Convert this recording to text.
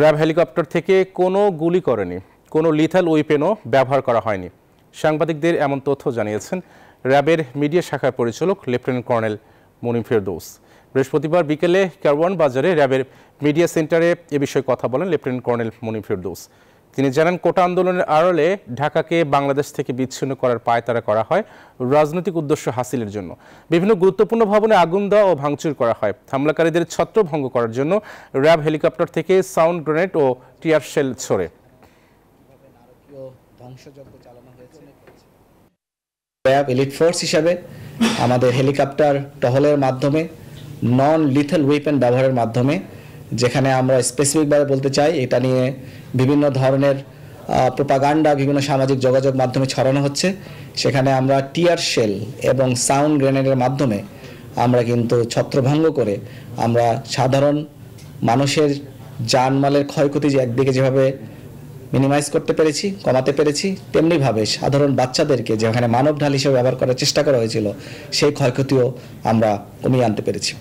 RAB helicopter থেকে কোনো গুলি করেনি, কোনো লিথাল উইপেনও ব্যবহার করা হয়নি। সাংবাদিকদের এমন তথ্য জানিয়েছেন র্যাবের মিডিয়া শাখার পরিচালক লেফটেন্যান্ট কর্নেল মুনিম ফেরদৌস। বৃহস্পতিবার বিকেলে কারওয়ান বাজারে র্যাবের মিডিয়া সেন্টারে এ বিষয়ে কথা বলেন লেফটেন্যান্ট কর্নেল মুনিম ফেরদৌস। তিনি জানান, কোটা আন্দোলনের আড়ালে ঢাকাকে বাংলাদেশ থেকে বিচ্ছিন্ন করার পায়তারা করা হয় রাজনৈতিক উদ্দেশ্য হাসিলের জন্য। বিভিন্ন গুরুত্বপূর্ণ ভবনে আগুন দেওয়া ও ভাঙচুর করা হয়। হামলাকারীদের ছত্রভঙ্গ করার জন্য র্যাব হেলিকপ্টার থেকে সাউন্ড গ্রেনেড ও টিয়ার শেল ছোড়ে। র্যাব এলিট ফোর্স হিসাবে আমাদের হেলিকপ্টার টহলের মাধ্যমে নন লিথেল ওয়েপেন ব্যবহারের মাধ্যমে, যেখানে আমরা স্পেসিফিকভাবে বলতে চাই এটা নিয়ে বিভিন্ন ধরনের প্রোপাগান্ডা বিভিন্ন সামাজিক যোগাযোগ মাধ্যমে ছড়ানো হচ্ছে, সেখানে আমরা টিয়ার শেল এবং সাউন্ড গ্রেনেডের মাধ্যমে আমরা কিন্তু ছত্রভঙ্গ করে আমরা সাধারণ মানুষের জানমালের ক্ষয়ক্ষতি যে একদিকে যেভাবে মিনিমাইজ করতে পেরেছি, কমাতে পেরেছি, তেমনিভাবে সাধারণ বাচ্চাদেরকে যেখানে মানব ঢাল হিসেবে ব্যবহার করার চেষ্টা করা হয়েছিল সেই ক্ষয়ক্ষতিও আমরা কমিয়ে আনতে পেরেছি।